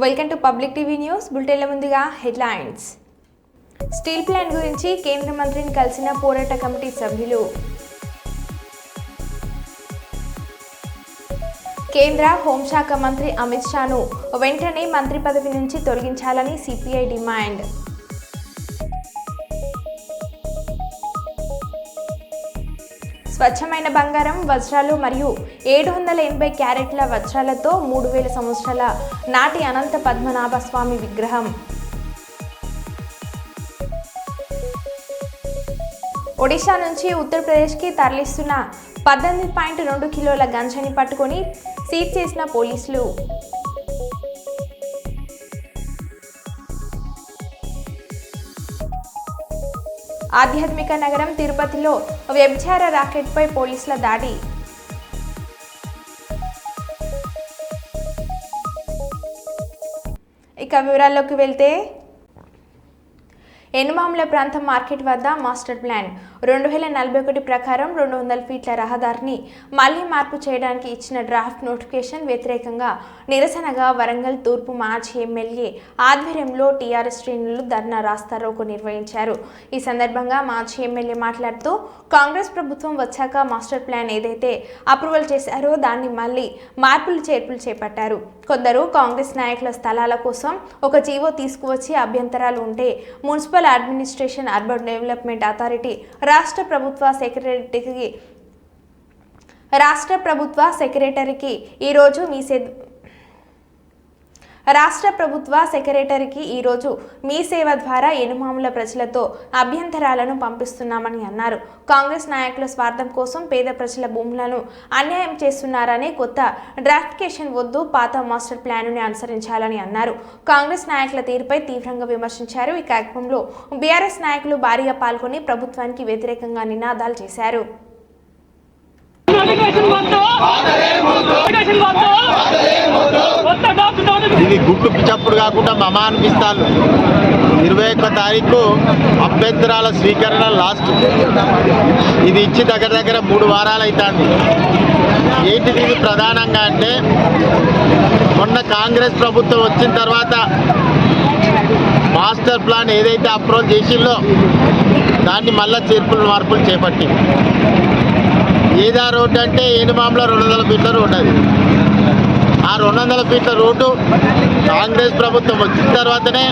Welcome to public TV news. బులెటిన్ల ముందుగా headlines. Steel plant గురించి కేంద్ర మంత్రిని కలిసిన పోరాట కమిటీ సభ్యులు. కేంద్ర హోంశాఖ మంత్రి అమిత్ షాను వెంటనే మంత్రి పదవి నుంచి తొలగించాలని సిపిఐ డిమాండ్. స్వచ్ఛమైన బంగారం, వజ్రాలు మరియు 780 క్యారెట్ల వజ్రాలతో 3000 సంవత్సరాల నాటి అనంత పద్మనాభ స్వామి విగ్రహం. ఒడిశా నుంచి ఉత్తరప్రదేశ్కి తరలిస్తున్న 18.2 కిలోల గంజాయిని పట్టుకొని సీజ్ చేసిన పోలీసులు. ఆధ్యాత్మిక నగరం తిరుపతిలో వ్యభిచార రాకెట్పై పోలీసుల దాడి. ఇక వివరాల్లోకి వెళ్తే, ఎనుమాముల ప్రాంతం మార్కెట్ వద్ద మాస్టర్ ప్లాన్ 2041 ప్రకారం 200 ఫీట్ల రహదారిని మళ్లీ మార్పు చేయడానికి ఇచ్చిన డ్రాఫ్ట్ నోటిఫికేషన్ వ్యతిరేకంగా నిరసనగా వరంగల్ తూర్పు మాజీ ఎమ్మెల్యే ఆధ్వర్యంలో టీఆర్ఎస్ శ్రేణులు ధర్నా రాస్తారోకో నిర్వహించారు. ఈ సందర్భంగా మాజీ ఎమ్మెల్యే మాట్లాడుతూ, కాంగ్రెస్ ప్రభుత్వం వచ్చాక మాస్టర్ ప్లాన్ ఏదైతే అప్రూవల్ చేశారో దాన్ని మళ్లీ మార్పులు చేర్పులు చేపట్టారు. కొందరు కాంగ్రెస్ నాయకుల స్థలాల కోసం ఒక జీవో తీసుకువచ్చి అభ్యంతరాలు ఉంటే municipal administration urban development authority రాష్ట్ర ప్రభుత్వ సెక్రటరీకి ఈరోజు మీ సేవ ద్వారా ఎనుమాముల ప్రజలతో అభ్యంతరాలను పంపిస్తున్నామని అన్నారు. కాంగ్రెస్ నాయకుల స్వార్థం కోసం పేద ప్రజల భూములను అన్యాయం చేస్తున్నారని కొత్త డ్రాఫ్టికేషన్ వద్దు, పాత మాస్టర్ ప్లాన్ను అనుసరించాలని అన్నారు. కాంగ్రెస్ నాయకుల తీరుపై తీవ్రంగా విమర్శించారు. ఈ కార్యక్రమంలో బీఆర్ఎస్ నాయకులు భారీగా పాల్గొని ప్రభుత్వానికి వ్యతిరేకంగా నినాదాలు చేశారు. ఇది గుడ్డు పిచ్చప్పుడు కాకుండా మమ అనిపిస్తాను. 21వ తారీఖు అభ్యంతరాల స్వీకరణ లాస్ట్. ఇది ఇచ్చి దగ్గర 3 వారాలు అవుతుంది. ఏంటిది ఇది ప్రధానంగా అంటే, మొన్న కాంగ్రెస్ ప్రభుత్వం వచ్చిన తర్వాత మాస్టర్ ప్లాన్ ఏదైతే అప్రూవల్ చేసిందో దాన్ని మళ్ళా చేర్పులు మార్పులు చేపట్టి ఏదా రోడ్డు అంటే ఎనుమాములో 200 ఫీట్ల రోడ్డు. అది ఆ 200 ఫీట్ల రోడ్డు కాంగ్రెస్ ప్రభుత్వం వచ్చిన తర్వాతనే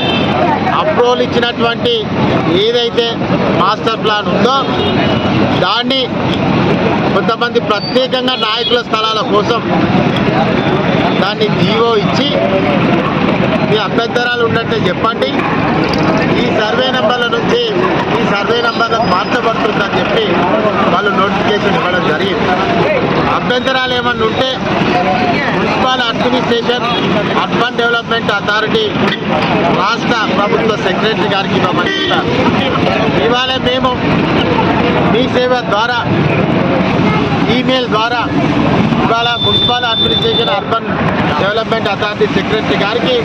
అప్రూవల్ ఇచ్చినటువంటి ఏదైతే మాస్టర్ ప్లాన్ ఉందో దాన్ని కొంతమంది ప్రత్యేకంగా నాయకుల స్థలాల కోసం దాన్ని జీవో ఇచ్చి, మీ అభ్యంతరాలు ఉన్నట్టే చెప్పండి, ఈ సర్వే నెంబర్ల నుంచి ఈ సర్వే నెంబర్లకు మార్చబడుతుందని చెప్పి వాళ్ళు నోటిఫికేషన్ ఇవ్వడం జరిగింది. అభ్యంతరాలు ఏమన్నా ఉంటే municipal administration urban development authority రాష్ట్ర ప్రభుత్వ సెక్రటరీ గారికి ఇవ్వమని చెప్పారు. ఇవాళ మేము మీ సేవ ద్వారా ఈమెయిల్ ద్వారా ఇవాళ municipal administration urban development authority secretary గారికి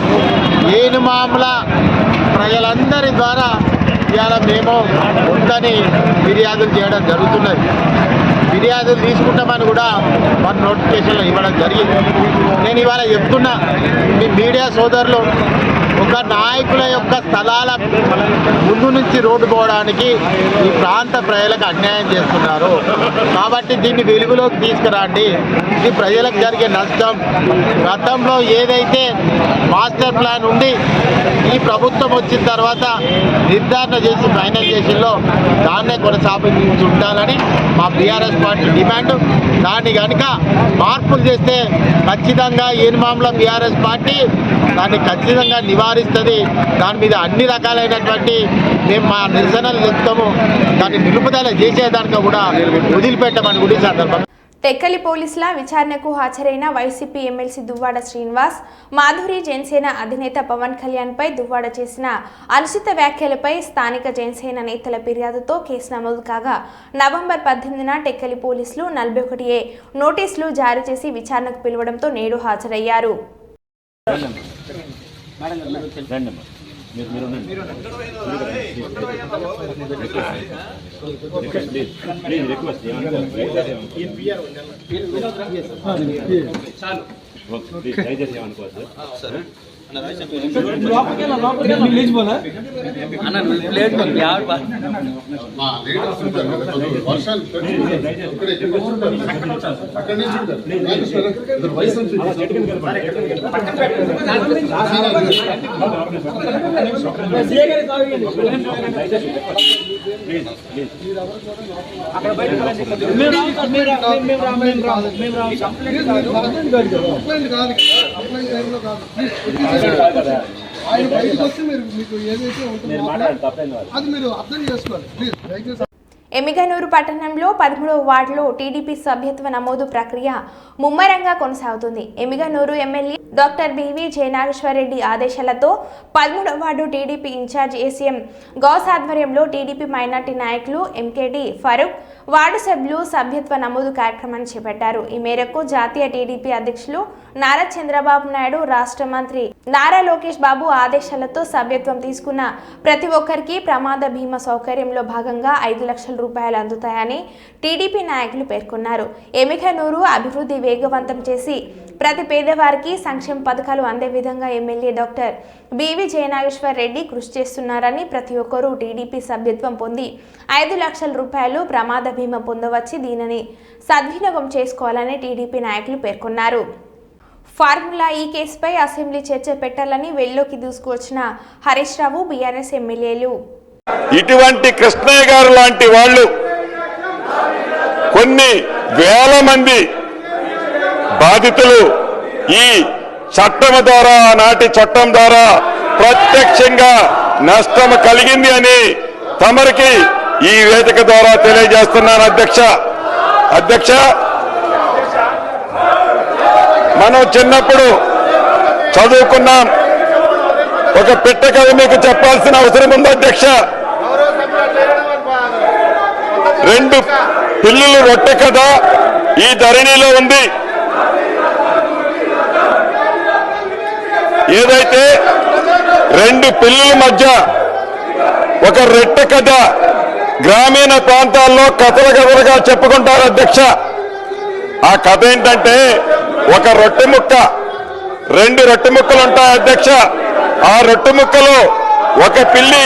ఎనుమాముల ప్రజలందరి ద్వారా ఇవాళ మేము ఉందని ఫిర్యాదులు చేయడం జరుగుతున్నది. ఫిర్యాదులు తీసుకుంటామని కూడా మన నోటిఫికేషన్లో ఇవ్వడం జరిగింది. నేను ఇవాళ చెప్తున్నా, మీ మీడియా సోదరులు ఒక నాయకుల యొక్క స్థలాల ముందు నుంచి రోడ్డు పోవడానికి ఈ ప్రాంత ప్రజలకు అన్యాయం చేస్తున్నారు. కాబట్టి దీన్ని వెలుగులోకి తీసుకురండి. ఇది ప్రజలకు జరిగే నష్టం. గతంలో ఏదైతే మాస్టర్ ప్లాన్ ఉండి ఈ ప్రభుత్వం వచ్చిన తర్వాత నిర్ధారణ చేసి ఫైనల్ చేసిందో దాన్నే కొనసాగించి ఉండాలని మా బీఆర్ఎస్ పార్టీ డిమాండ్. దాన్ని కనుక మార్పులు చేస్తే ఖచ్చితంగా ఎనుమాముల బీఆర్ఎస్ పార్టీ దాన్ని ఖచ్చితంగా నివారిస్తుంది. దాని మీద అన్ని రకాలైనటువంటి మేము మా నిరసనలు చెప్తాము. దాన్ని నిలుపుదల చేసేదానికి కూడా వదిలిపెట్టమని కూడా సందర్భంగా టెక్కలి పోలీసుల విచారణకు హాజరైన వైసీపీ ఎమ్మెల్సీ దువ్వాడ శ్రీనివాస్, మాధురి జనసేన అధినేత పవన్ కళ్యాణ్ పై దువ్వాడ చేసిన అనుచిత వ్యాఖ్యలపై స్థానిక జనసేన నేతల ఫిర్యాదుతో కేసు నమోదు కాగా నవంబర్ 18న టెక్కలి పోలీసులు 41A నోటీసులు జారీ చేసి విచారణకు పిలవడంతో నేడు హాజరయ్యారు. ఆయన బయటకు వస్తే మీకు ఏదైతే ఉంటుందో అది మీరు అర్థం చేసుకోవాలి ప్లీజ్. ఎమ్మిగనూరు పట్టణంలో 13వ వార్డులో టీడీపీ సభ్యత్వ నమోదు ప్రక్రియ ముమ్మరంగా కొనసాగుతుంది. Yemmiganur MLA doctor BV Jayanageswara Reddy ఆదేశాలతో 13వ ward TDP incharge ACM Gouse ఆధ్వర్యంలో టీడీపీ మైనార్టీ నాయకులు ఎంకేడి ఫరూక్ వార్డు సభ్యులు సభ్యత్వ నమోదు కార్యక్రమాన్ని చేపట్టారు. ఈ మేరకు జాతీయ టీడీపీ అధ్యక్షులు నారా చంద్రబాబు నాయుడు, రాష్ట్ర మంత్రి నారా లోకేష్ బాబు ఆదేశాలతో సభ్యత్వం తీసుకున్న ప్రతి ఒక్కరికి ప్రమాద బీమా సౌకర్యంలో భాగంగా 5 లక్షల రూపాయలు అందుతాయని టీడీపీ నాయకులు పేర్కొన్నారు. ఎమ్మిగనూరు అభివృద్ధి వేగవంతం చేసి ప్రతి పేదవారికి సంక్షేమ పథకాలు అందే విధంగా MLA doctor B V Jayanageswar Reddy కృషి చేస్తున్నారని, ప్రతి ఒక్కరూ టీడీపీ సభ్యత్వం పొంది 5 లక్షల రూపాయలు ప్రమాద బీమా పొందవచ్చి దీనిని సద్వినియోగం చేసుకోవాలని టీడీపీ నాయకులు పేర్కొన్నారు. ఫార్ములా ఈ కేసుపై అసెంబ్లీ చర్చ పెట్టాలని వెల్లోకి దూసుకువచ్చిన హరీష్ రావు, బీఆర్ఎస్ ఎమ్మెల్యేలు ఇటువంటి కృష్ణయ్య గారు లాంటి వాళ్ళు కొన్ని వేల మంది బాధితులు ఈ చట్టం ద్వారా, నాటి చట్టం ద్వారా ప్రత్యక్షంగా నష్టం కలిగింది అని తమరికి ఈ వేదిక ద్వారా తెలియజేస్తున్నాను. అధ్యక్ష మనం చిన్నప్పుడు చదువుకున్నాం. ఒక పిట్ట కథ మీకు చెప్పాల్సిన అవసరం ఉంది అధ్యక్ష. 2 పిల్లులు రొట్టె కథ ఈ ధరణిలో ఉంది. ఏదైతే 2 పిల్లుల మధ్య ఒక రొట్టె కథ గ్రామీణ ప్రాంతాల్లో కథలుగా చెప్పుకుంటారు అధ్యక్ష. ఆ కథ ఏంటంటే, ఒక రొట్టె ముక్క, 2 రొట్టె ముక్కలు ఉంటాయి అధ్యక్ష. ఆ రొట్టె ముక్కలో ఒక పిల్లి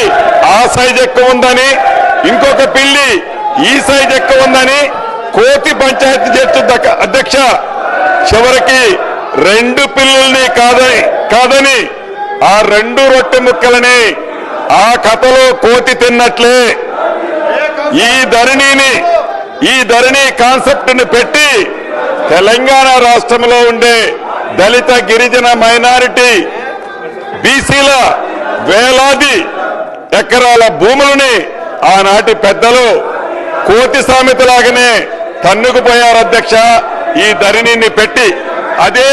ఆ సైజ్ ఎక్కువ ఉందని, ఇంకొక పిల్లి ఈ సైజ్ ఎక్కువ ఉందని కోతి పంచాయతీ చేస్తుంది అధ్యక్ష. చివరికి 2 పిల్లుల్ని కాదని ఆ 2 రొట్టె ముక్కలని ఆ కథలో కోతి తిన్నట్లే ఈ ధరణి కాన్సెప్ట్ ని పెట్టి తెలంగాణ రాష్ట్రంలో ఉండే దళిత, గిరిజన, మైనారిటీ, బీసీల వేలాది ఎకరాల భూములని ఆనాటి పెద్దలు కోతి సామెతలాగానే తన్నుకుపోయారు అధ్యక్ష. ఈ ధరణిని పెట్టి అదే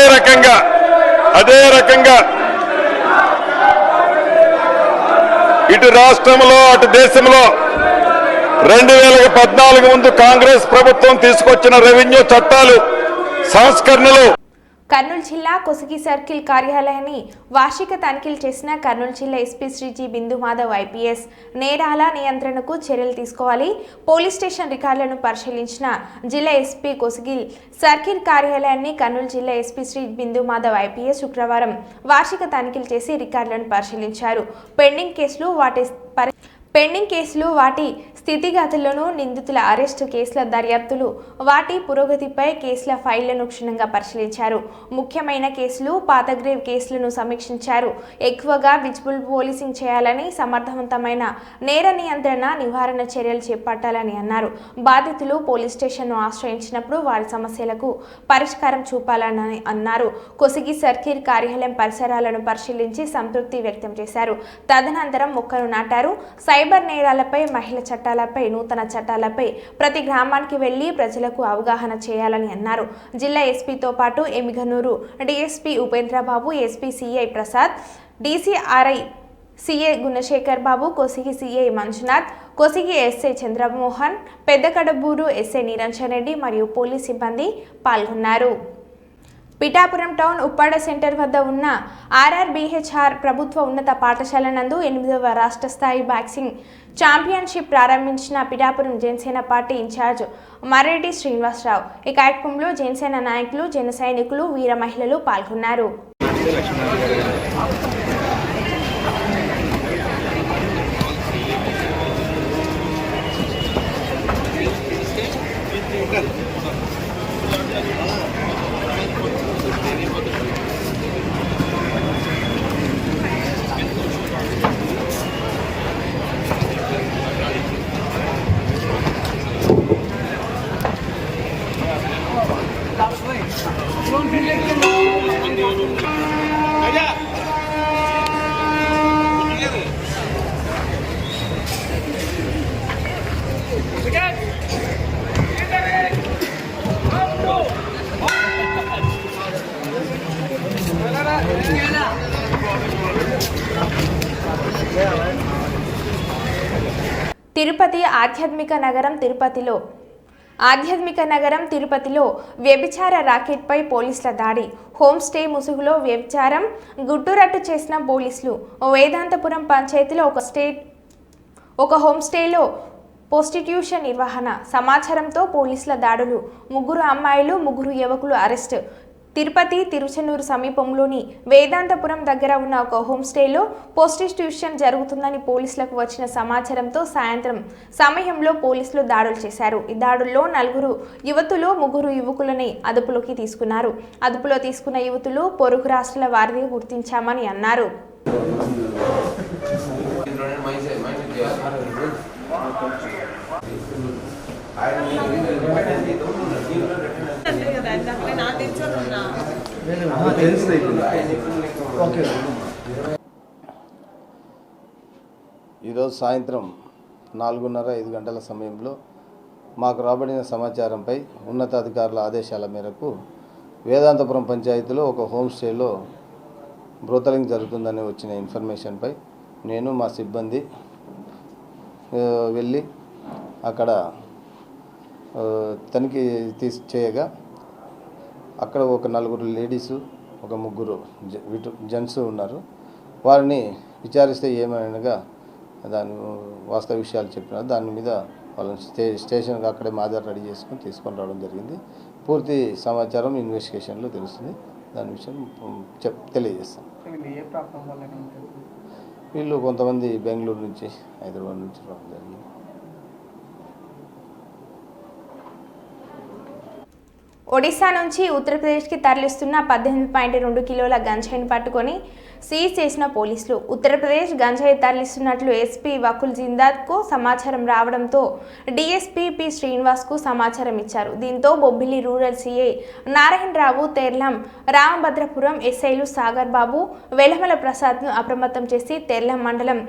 రకంగా ఇటు రాష్ట్రంలో అటు దేశంలో 2014 ముందు కాంగ్రెస్ ప్రభుత్వం తీసుకొచ్చిన రెవెన్యూ చట్టాలు, సంస్కరణలు. కర్నూలు జిల్లా కొసిగి సర్కిల్ కార్యాలయాన్ని వార్షిక తనిఖీలు చేసిన కర్నూలు జిల్లా ఎస్పీ శ్రీ జి బిందు మాధవ్ ఐపీఎస్ నేరాల నియంత్రణకు చర్యలు తీసుకోవాలి. పోలీస్ స్టేషన్ రికార్డులను పరిశీలించిన జిల్లా ఎస్పీ కొసిగి సర్కిల్ కార్యాలయాన్ని కర్నూలు జిల్లా ఎస్పీ శ్రీ బిందు మాధవ్ ఐపీఎస్ శుక్రవారం వార్షిక తనిఖీలు చేసి రికార్డులను పరిశీలించారు. పెండింగ్ కేసులు, వాటి స్థితిగతులను, నిందితుల అరెస్టు, కేసుల దర్యాప్తులు, వాటి పురోగతిపై కేసుల ఫైళ్లను క్షుణ్ణంగా పరిశీలించారు. ముఖ్యమైన కేసులు, పాత గ్రేవ్ కేసులను సమీక్షించారు. ఎక్కువగా విజిబుల్ పోలీసింగ్ చేయాలని, సమర్థవంతమైన నేర నియంత్రణ, నివారణ చర్యలు చేపట్టాలని అన్నారు. బాధితులు పోలీస్ స్టేషన్ను ఆశ్రయించినప్పుడు వారి సమస్యలకు పరిష్కారం చూపాలని అన్నారు. కొసిగి సర్కిల్ కార్యాలయం పరిసరాలను పరిశీలించి సంతృప్తి వ్యక్తం చేశారు. తదనంతరం మొక్కలు నాటారు. సైబర్ నేరాలపై, మహిళా చట్టాలపై, నూతన చట్టాలపై ప్రతి గ్రామానికి వెళ్లి ప్రజలకు అవగాహన చేయాలని అన్నారు. జిల్లా ఎస్పీతో పాటు Yemmiganur DSP Upendra Babu, SP CI Prasad, DCRI CI Gunasekhar Babu, Kosigi CI Manjunath, Kosigi SI Chandramohan, Peddakadaburu SI Niranjan Reddy మరియు పోలీస్ సిబ్బంది పాల్గొన్నారు. పిఠాపురం టౌన్ ఉప్పాడ సెంటర్ వద్ద ఉన్న ఆర్ఆర్బీహెచ్ఆర్ ప్రభుత్వ ఉన్నత పాఠశాల నందు 8వ రాష్ట్ర స్థాయి బాక్సింగ్ ఛాంపియన్షిప్ ప్రారంభించిన పిఠాపురం జనసేన పార్టీ ఇన్ఛార్జ్ మర్రెడ్డి శ్రీనివాసరావు. ఈ కార్యక్రమంలో జనసేన నాయకులు, జన సైనికులు, వీర మహిళలు పాల్గొన్నారు. తిరుపతి ఆధ్యాత్మిక నగరం తిరుపతిలో వ్యభిచార రాకెట్పై పోలీసుల దాడి. హోంస్టే ముసుగులో వ్యభిచారం గుట్టురట్టు చేసిన పోలీసులు. వేదాంతపురం పంచాయతీలో ఒక హోంస్టేలో పోస్టిట్యూషన్ నిర్వహణ సమాచారంతో పోలీసుల దాడులు. 3 అమ్మాయిలు 3 యువకులు అరెస్ట్. తిరుపతి తిరుచెన్నూరు సమీపంలోని వేదాంతపురం దగ్గర ఉన్న ఒక హోంస్టేలో పోస్టిట్యూషన్ జరుగుతుందని పోలీసులకు వచ్చిన సమాచారంతో సాయంత్రం సమయంలో పోలీసులు దాడులు చేశారు. ఈ దాడుల్లో 4 యువతులు 3 యువకులని అదుపులోకి తీసుకున్నారు. అదుపులో తీసుకున్న యువతులు పొరుగు రాష్ట్రాల వారిని గుర్తించామని అన్నారు. ఈరోజు సాయంత్రం 4:30-5 గంటల సమయంలో మాకు రాబడిన సమాచారంపై ఉన్నతాధికారుల ఆదేశాల మేరకు వేదాంతపురం పంచాయతీలో ఒక హోమ్ స్టేలో బ్రోతలింగ్ జరుగుతుందని వచ్చిన ఇన్ఫర్మేషన్పై నేను మా సిబ్బంది వెళ్ళి అక్కడ తనిఖీ చేయగా అక్కడ ఒక 4 లేడీసు ఒక 3 జెంట్స్ ఉన్నారు. వారిని విచారిస్తే ఏమనగా దాని వాస్తవ విషయాలు చెప్పినారు. దాని మీద వాళ్ళని స్టేషన్కి అక్కడే మాజర్ రెడీ చేసుకొని తీసుకొని రావడం జరిగింది. పూర్తి సమాచారం ఇన్వెస్టిగేషన్లో తెలుస్తుంది. దాని విషయం తెలియజేస్తాం. వీళ్ళు కొంతమంది బెంగళూరు నుంచి హైదరాబాద్ నుంచి రావడం జరిగింది. ఒడిశా నుంచి ఉత్తరప్రదేశ్కి తరలిస్తున్న 18.2 కిలోల గంజాయిని పట్టుకొని సీజ్ చేసిన పోలీసులు. ఉత్తరప్రదేశ్ గంజాయి తరలిస్తున్నట్లు ఎస్పీ వకుల్ జిందాద్కు సమాచారం రావడంతో డీఎస్పీ పి శ్రీనివాస్కు సమాచారం ఇచ్చారు. దీంతో బొబ్బిలి రూరల్ సీఐ నారాయణరావు, తెర్లం, రామభద్రపురం ఎస్ఐలు సాగర్ బాబు, వెలమల ప్రసాద్ను అప్రమత్తం చేసి తెర్లం మండలం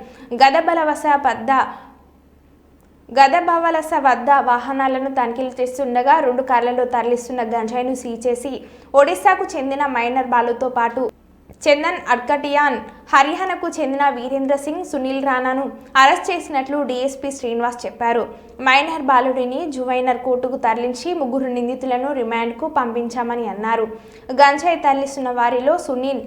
గదబవలస వద్ద వాహనాలను తనిఖీలు చేస్తుండగా 2 కార్లలో తరలిస్తున్న గంజాయిను సీజ్ చేసి ఒడిశాకు చెందిన మైనర్ బాలుతో పాటు చందన్ అడ్కటియాన్, హర్యానాకు చెందిన వీరేంద్ర సింగ్, సునీల్ రాణాను అరెస్ట్ చేసినట్లు డీఎస్పీ శ్రీనివాస్ చెప్పారు. మైనర్ బాలుడిని జువైనర్ కోర్టుకు తరలించి 3 నిందితులను రిమాండ్కు పంపించామని అన్నారు. గంజాయి తరలిస్తున్న వారిలో సునీల్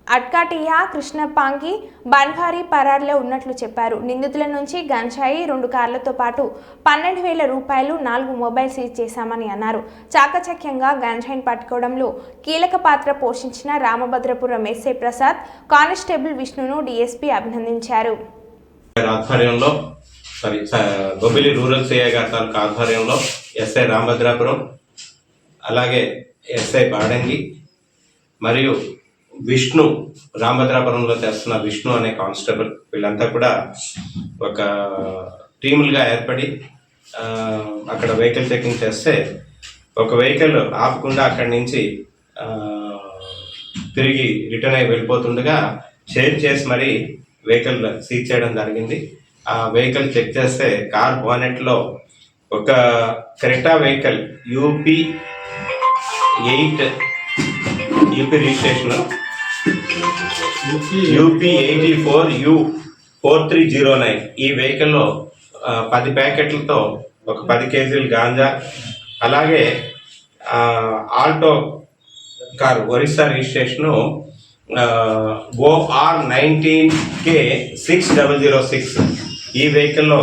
అడ్కాటియా, కృష్ణపాంగి, బన్వారి పరార్లో ఉన్నట్లు చెప్పారు. నిందితుల నుంచి గంజాయి, 2 కార్లతో పాటు 12,000 రూపాయలు, 4 మొబైల్ సీజ్ చేశామని అన్నారు. చాకచక్యంగా గంజాయిని పట్టుకోవడంలో కీలక పాత్ర పోషించిన రామభద్రపురం ఎస్ఐ ప్రసాద్, కానిస్టేబుల్ విష్ణును డీఎస్పీ అభినందించారు. బొబ్బిలి రూరల్ సిఐ గారి ఆధ్వర్యంలో ఎస్ఐ రామభద్రాపురం, అలాగే ఎస్ఐ బాడంగి మరియు విష్ణు, రామభద్రాపురంలో చేస్తున్న విష్ణు అనే కానిస్టేబుల్, వీళ్ళంతా కూడా ఒక టీములుగా ఏర్పడి అక్కడ వెహికల్ చెకింగ్ చేస్తే ఒక వెహికల్ ఆపకుండా అక్కడి నుంచి తిరిగి రిటర్న్ అయి వెళ్ళిపోతుండగా చేంజ్ చేసి మరి వెహికల్ సీజ్ చేయడం జరిగింది. ఆ వెహికల్ చెక్ చేస్తే కార్ బానెట్లో ఒక Creta vehicle UP registration UP 84U4309 ఈ వెహికల్లో 10 ప్యాకెట్లతో ఒక 10 కేజీలు గాంజా, అలాగే Alto car Orissa registration OR19K6006 ఈ వెహికల్లో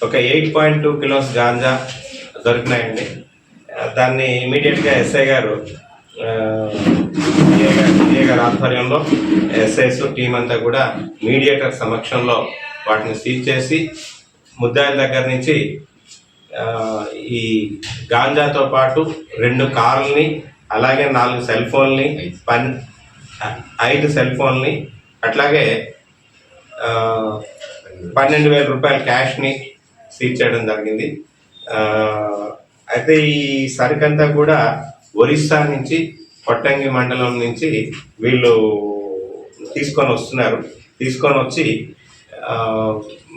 ఒక 8.2 కిలోస్ గాంజా దొరికినాయండి. దాన్ని ఇమీడియట్గా ఎస్ఐ గారు గారి ఆధ్వర్యంలో ఎస్ఐస్ టీం అంతా కూడా మీడియేటర్ సమక్షంలో వాటిని సీజ్ చేసి ముద్దాయిల దగ్గర నుంచి ఈ గాంజాతో పాటు 2 కార్లని అలాగే 4 సెల్ ఫోన్ని 5 సెల్ ఫోన్ని అట్లాగే 12,000 రూపాయల క్యాష్ని సీజ్ చేయడం జరిగింది. అయితే ఈ సరుకంతా కూడా ఒరిస్సా నుంచి కొట్టంగి మండలం నుంచి వీళ్ళు తీసుకొని వస్తున్నారు. తీసుకొని వచ్చి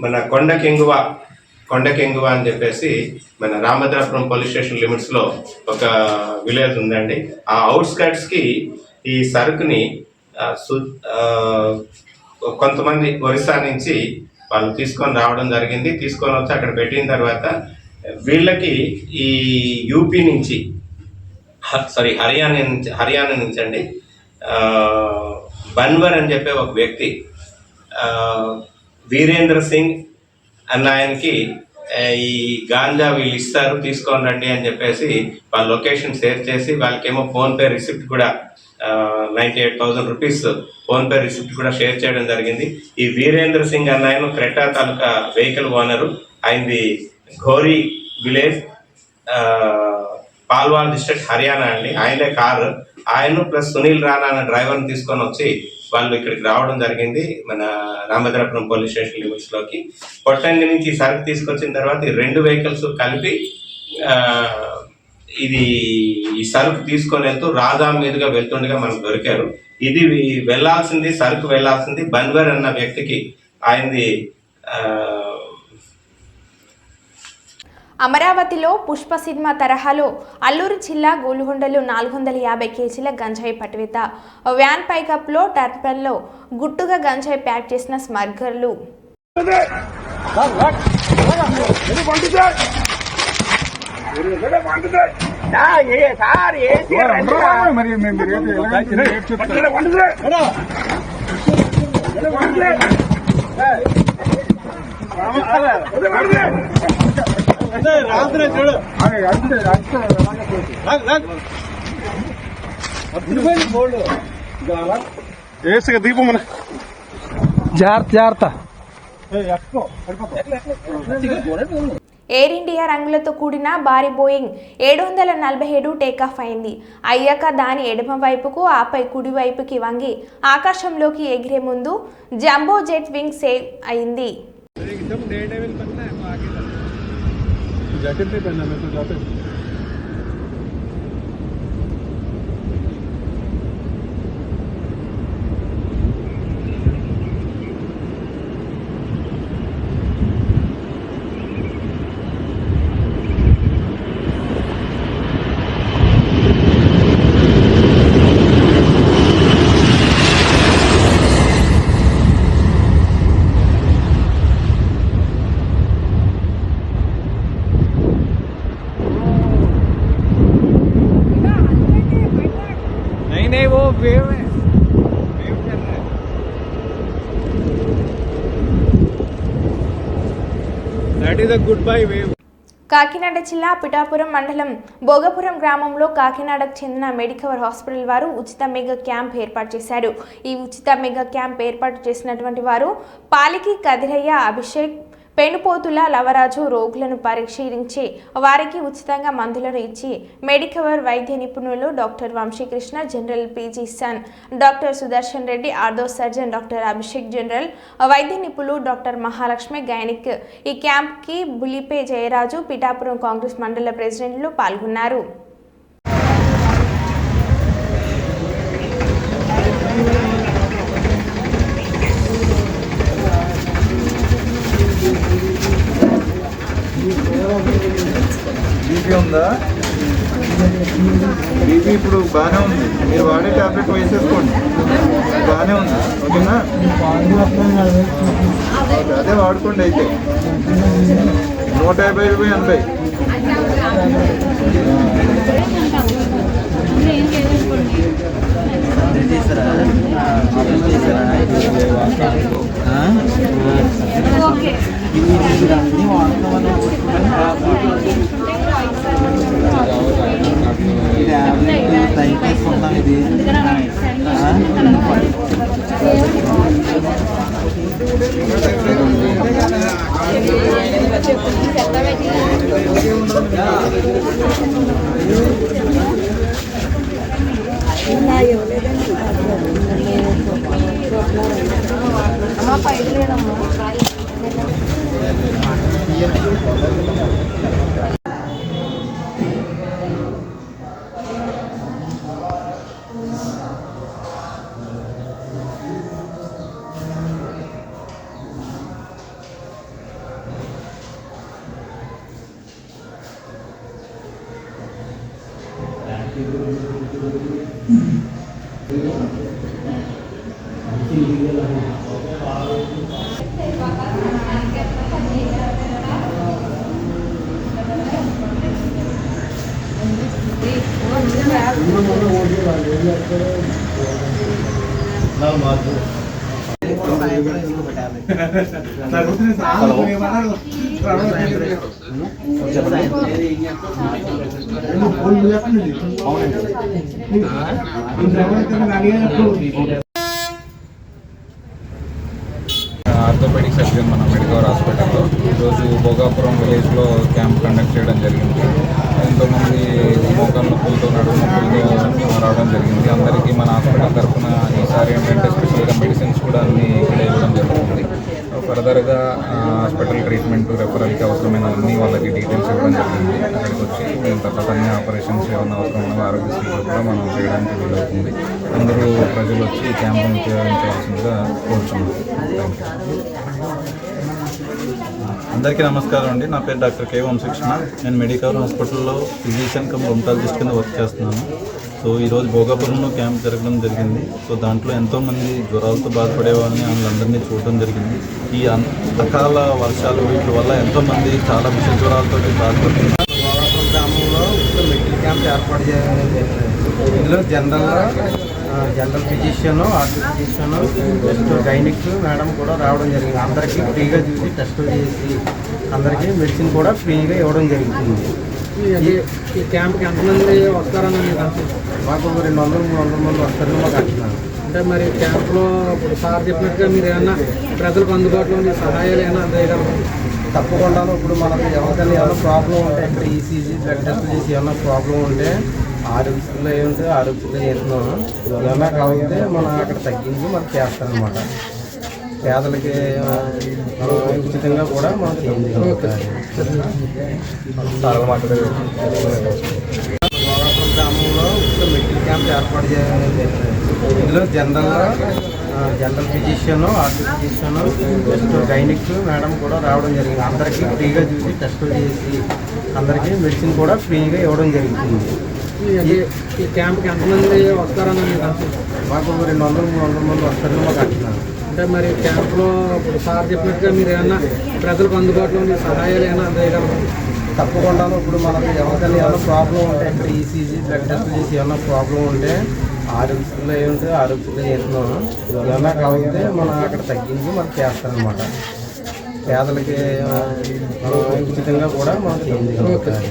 మన కొండకెంగువ అని చెప్పేసి మన రామభద్రాపురం పోలీస్ స్టేషన్ లిమిట్స్లో ఒక విలేజ్ ఉందండి. ఆ అవుట్స్కట్స్కి ఈ సరుకుని కొంతమంది ఒరిస్సా నుంచి వాళ్ళు తీసుకొని రావడం జరిగింది. తీసుకొని వచ్చి అక్కడ పెట్టిన తర్వాత వీళ్ళకి ఈ యూపీ నుంచి హర్యానా నుంచి అండి బన్వర్ అని చెప్పే ఒక వ్యక్తి వీరేంద్ర సింగ్ అన్న ఆయనకి ఈ గాంజా వీళ్ళు ఇస్తారు తీసుకొని రండి అని చెప్పేసి వాళ్ళ లొకేషన్ షేర్ చేసి వాళ్ళకేమో ఫోన్పే రిసిప్ట్ కూడా 98,000 రూపీస్ ఫోన్పే రిసిప్ట్ కూడా షేర్ చేయడం జరిగింది. ఈ వీరేంద్ర సింగ్ అన్న ఆయన క్రెటా తాలూకా వెహికల్ ఓనరు. ఆయనది ఘోరీ విలేజ్ పాల్వాల్ డిస్ట్రిక్ట్ హర్యానా అండి. ఆయనే కారు. ఆయన ప్లస్ సునీల్ రాణా అనే డ్రైవర్ని తీసుకొని వచ్చి వాళ్ళు ఇక్కడికి రావడం జరిగింది మన రామభద్రాపురం పోలీస్ స్టేషన్ లిమిట్స్లోకి. కొట్టంగి నుంచి సరుకు తీసుకొచ్చిన తర్వాత ఈ 2 వెహికల్స్ కలిపి ఇది ఈ సరుకు తీసుకొని వెళ్తూ రాజా మీదుగా వెళ్తుండగా మనకు దొరికారు. ఇది సరుకు వెళ్లాల్సింది బన్వర్ అన్న వ్యక్తికి. ఆయనది అమరావతిలో పుష్ప సినిమా తరహాలో అల్లూరు జిల్లా గోలుగొండలో 450 కేజీల గంజాయి పట్టువేత. వ్యాన్ పైకప్లో టర్పన్లో గుట్టుగా గంజాయి ప్యాక్ చేసిన స్మగ్లర్లు. దీపం జాగ్రత్త. ఎయిర్ ఇండియా రంగులతో కూడిన భారీ బోయింగ్ 747 టేకాఫ్ అయింది. అయ్యాక దాని ఎడమ వైపుకు ఆపై కుడి వైపుకి వంగి ఆకాశంలోకి ఎగిరే ముందు జంబో జెట్ వింగ్ సేవ్ అయింది. కాకినాడ జిల్లా పిఠాపురం మండలం భోగపురం గ్రామంలో కాకినాడకు చెందిన మెడికవర్ హాస్పిటల్ వారు ఉచిత మెగా క్యాంప్ ఏర్పాటు చేశారు. ఈ ఉచిత మెగా క్యాంప్ ఏర్పాటు చేసినటువంటి వారు పాలికి కదిరయ్య, అభిషేక్, పెనుపోతుల లవరాజు రోగులను పరిశీలించి వారికి ఉచితంగా మందులను ఇచ్చి మెడికవర్ వైద్య నిపుణులు డాక్టర్ వంశీకృష్ణ, జనరల్ పీజీ సన్ doctor Sudarshan Reddy, ortho surgeon doctor Abhishek, general వైద్య నిపుణులు డాక్టర్ మహాలక్ష్మి, గైనిక్. ఈ క్యాంప్కి బులిపే జయరాజు, పిఠాపురం కాంగ్రెస్ మండల ప్రెసిడెంట్లు పాల్గొన్నారు. బీపీ ఉందా? బీపీ ఇప్పుడు బాగానే ఉంది. మీరు వాడే టాబ్లెట్ వేసేసుకోండి, బాగానే ఉంది. ఓకేనా? అదే వాడుకోండి. అయితే 150 80. ఆర్థోపెడిక్ సర్జన్ మన మెడికవర్ హాస్పిటల్లో ఈరోజు భోగాపురం విలేజ్లో క్యాంప్ కండక్ట్ చేయడం జరిగింది. ఎంతోమంది మోకాళ్ళ నొప్పులతో నడుము నొప్పులతో రావడం జరిగింది. అందరికీ మన హాస్పిటల్ తరఫున ఈసారి ఏంటంటే స్పెషల్గా మెడిసిన్స్ కూడా అన్నీ ఇక్కడ ఇవ్వడం జరుగుతుంది. ఫర్దర్గా హాస్పిటల్ ట్రీట్మెంట్ రెఫరల్కి అవసరమైన అన్ని వాళ్ళకి డీటెయిల్స్ ఇవ్వడం జరిగింది. అక్కడికి వచ్చి తర్వాత అన్ని ఆపరేషన్స్ ఏమైనా అవసరం ఉన్న ఆరోగ్యశ్రీలో కూడా మనం చేయడానికి వీలవుతుంది. అందరూ ప్రజలు వచ్చి ఈ క్యాంపును ఉపయోగించవలసిందిగా కోరుతున్నాం. అందరికీ నమస్కారం అండి. నా పేరు డాక్టర్ కే వంశీకృష్ణ. నేను మెడికవర్ హాస్పిటల్లో ఫిజిషియన్ కమ్ రొమటాలజిస్ట్ కింద వర్క్ చేస్తున్నాను. సో ఈరోజు భోగాపురంలో క్యాంప్ జరగడం జరిగింది. సో దాంట్లో ఎంతోమంది జ్వరాలతో బాధపడే వాళ్ళని వాళ్ళందరినీ చూడడం జరిగింది. ఈ అకాల వర్షాలు వీటి వల్ల ఎంతోమంది చాలా విష జ్వరాలతో బాధపడుతున్నారు. గ్రామంలో మెడికల్ క్యాంప్ ఏర్పాటు చేయడం జరిగింది. ఇందులో general physician, ortho physician, next gynaec madam కూడా రావడం జరిగింది. అందరికీ ఫ్రీగా చూసి టెస్టులు చేసి అందరికీ మెడిసిన్ కూడా ఫ్రీగా ఇవ్వడం జరుగుతుంది. ఈ క్యాంప్కి ఎంతమంది వస్తారని మాకు 200-300 మంది వస్తారని మాకు అంటున్నాను. అంటే మరి క్యాంప్లో ఇప్పుడు సార్ చెప్పినట్టుగా మీరు ఏమన్నా ప్రజలకు అందుబాటులో ఉండే సహాయాలు ఏమైనా అందజేయగలరు? తప్పకుండా ఇప్పుడు మనకు ఎవరికైనా ఏమైనా ప్రాబ్లం ఉంటే ఇక్కడ ఈసీజీ బ్లడ్ టెస్ట్ చేసి ఏమైనా ప్రాబ్లం ఉంటే ఆరోగ్యశ్రీలో ఏముంటే ఆరోగ్యశ్రీలో చేస్తున్నాము. ఏమైనా కావాలంటే మనం అక్కడ తగ్గించి మనకు చేస్తారనమాట. పేదలకి ఉచితంగా కూడా మనం చేయించగలుగుతాం. గ్రామంలో మెడికల్ క్యాంప్ ఏర్పాటు చేయడం జరిగింది. ఇందులో general physician, ortho physician, next gynaec madam కూడా రావడం జరిగింది. అందరికీ ఫ్రీగా చూసి టెస్టులు చేసి అందరికీ మెడిసిన్ కూడా ఫ్రీగా ఇవ్వడం జరుగుతుంది. ఈ క్యాంప్కి ఎంతమంది వస్తారని మాకు 200-300 మంది వస్తారని మాకు అంటున్నాను. అంటే మరి క్యాంప్లో ఇప్పుడు సార్ చెప్పినట్టుగా మీరు ఏమన్నా ప్రజలకు అందుబాటులో ఉండే సహాయాలు ఏమైనా అందజేయగలరు? తప్పకుండా ఇప్పుడు మనకు ఎవరికైనా ఏమైనా ప్రాబ్లం ఉంటే ఇక్కడ ఈసీజీ బ్లడ్ టెస్ట్ చేసి ఏమైనా ప్రాబ్లం ఉంటే ఆరోగ్యశ్రీలో ఏముంటే ఆరోగ్యశ్రీలో చేస్తున్నాము. ఏమైనా కావాలంటే మనం అక్కడ తగ్గించి మనకు చేస్తారనమాట. పేదలకి ఉచితంగా కూడా మనం చేయించగలుగుతాం.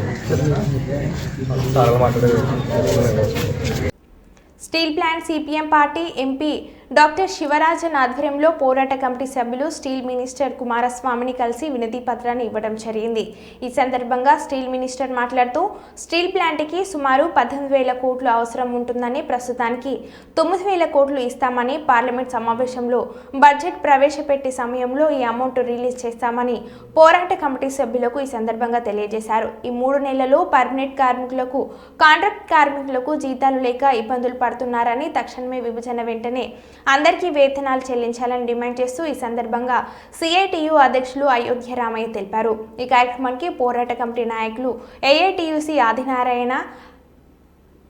Steel plant CPM party MP doctor Sivarajan ఆధ్వర్యంలో పోరాట కమిటీ సభ్యులు స్టీల్ మినిస్టర్ కుమారస్వామిని కలిసి వినతి పత్రాన్ని ఇవ్వడం జరిగింది. ఈ సందర్భంగా స్టీల్ మినిస్టర్ మాట్లాడుతూ స్టీల్ ప్లాంట్కి సుమారు 18,000 కోట్లు అవసరం ఉంటుందని, ప్రస్తుతానికి 9,000 కోట్లు ఇస్తామని పార్లమెంట్ సమావేశంలో బడ్జెట్ ప్రవేశపెట్టే సమయంలో ఈ అమౌంట్ రిలీజ్ చేస్తామని పోరాట కమిటీ సభ్యులకు ఈ సందర్భంగా తెలియజేశారు. ఈ 3 నెలల్లో పర్మనెంట్ కార్మికులకు, కాంట్రాక్ట్ కార్మికులకు జీతాలు లేక ఇబ్బందులు పడుతున్నారని, తక్షణమే విభజన వెంటనే అందరికీ వేతనాలు చెల్లించాలని డిమాండ్ చేస్తూ ఈ సందర్భంగా సిఐటియు అధ్యక్షులు అయోధ్య రామయ్య తెలిపారు. ఈ కార్యక్రమానికి పోరాట కమిటీ నాయకులు ఏఐటియుసి ఆదినారాయణ,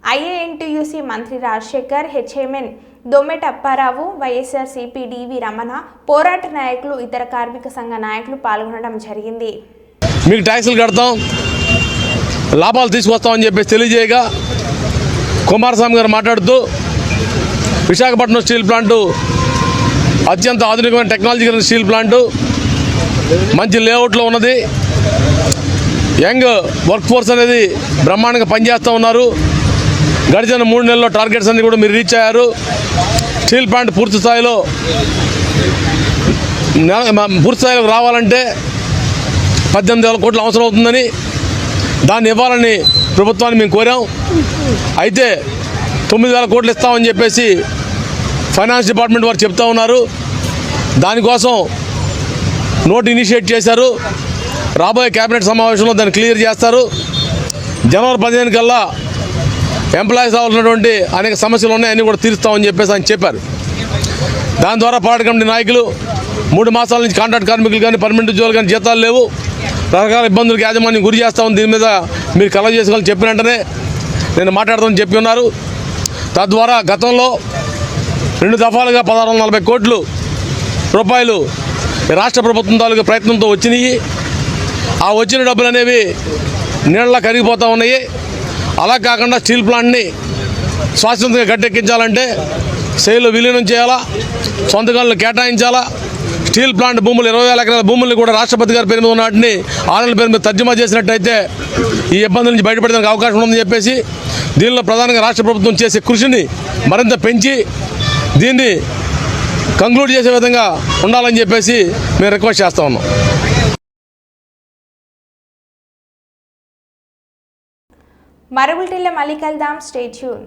ఐఏఎన్టీయూసీ మంత్రి రాజశేఖర్, హెచ్ఎంఎన్ దొమ్మెట అప్పారావు, వైఎస్ఆర్సీపీ డివి రమణ, పోరాట నాయకులు, ఇతర కార్మిక సంఘ నాయకులు పాల్గొనడం జరిగింది. మీకు ట్యాక్సులు కడతాం, లాభాలు తీసుకొస్తామని చెప్పేసి తెలియజేయగా కుమారస్వామి గారు మాట్లాడుతూ విశాఖపట్నం స్టీల్ ప్లాంటు అత్యంత ఆధునికమైన టెక్నాలజీ కలిగిన స్టీల్ ప్లాంటు, మంచి లేఅవుట్లో ఉన్నది, యంగ్ వర్క్ ఫోర్స్ అనేది బ్రహ్మాండంగా పనిచేస్తూ ఉన్నారు. గడిచిన 3 నెలల్లో టార్గెట్స్ అన్ని కూడా మీరు రీచ్ అయ్యారు. స్టీల్ ప్లాంట్ పూర్తి స్థాయిలోకి రావాలంటే 18,000 కోట్లు అవసరం అవుతుందని, దాన్ని ఇవ్వాలని ప్రభుత్వాన్ని మేము కోరాం. అయితే 9,000 కోట్లు ఇస్తామని చెప్పేసి ఫైనాన్స్ డిపార్ట్మెంట్ వారు చెప్తా ఉన్నారు. దానికోసం నోట్ ఇనిషియేట్ చేశారు. రాబోయే కేబినెట్ సమావేశంలో దాన్ని క్లియర్ చేస్తారు. జనవరి 15 కల్లా ఎంప్లాయీస్ అవ్వాల్సినటువంటి అనేక సమస్యలు ఉన్నాయి, అన్నీ కూడా తీరుస్తామని చెప్పేసి ఆయన చెప్పారు. దాని ద్వారా పార్టీ కమిటీ నాయకులు 3 మాసాల నుంచి కాంట్రాక్ట్ కార్మికులు కానీ పర్మనెంట్ ఉద్యోగులు కానీ జీతాలు లేవు, రకరకాల ఇబ్బందులకు యాజమాన్యం గురి చేస్తామని దీని మీద మీరు కలవ చేసుకోవాలని చెప్పిన వెంటనే నేను మాట్లాడతామని చెప్పి ఉన్నారు. తద్వారా గతంలో 2 దఫాలుగా 1640 కోట్ల రూపాయలు రాష్ట్ర ప్రభుత్వం తాలూకు ప్రయత్నంతో వచ్చినాయి. ఆ వచ్చిన డబ్బులు అనేవి నీళ్ళ కరిగిపోతూ ఉన్నాయి. అలా కాకుండా స్టీల్ ప్లాంట్ని శాశ్వతంగా గట్టెక్కించాలంటే సేల్లో విలీనం చేయాలా, సొంత గనులు కేటాయించాలా. స్టీల్ ప్లాంట్ భూములు 20,000 ఎకరాల భూముల్ని కూడా రాష్ట్రపతి గారి పేరు మీద ఉన్న వాటిని ఆర్ఎల్ పేరు మీద తర్జుమా చేసినట్టయితే ఈ ఇబ్బందుల నుంచి బయటపడడానికి అవకాశం ఉందని చెప్పేసి దీనిలో ప్రధానంగా రాష్ట్ర ప్రభుత్వం చేసే కృషిని మరింత పెంచి దీన్ని కంక్లూడ్ చేసే విధంగా ఉండాలని చెప్పేసి మేము రిక్వెస్ట్ చేస్తూ ఉన్నాం. మరో బులెటిన్లో మళ్ళీ కలుద్దాం. Stay tune.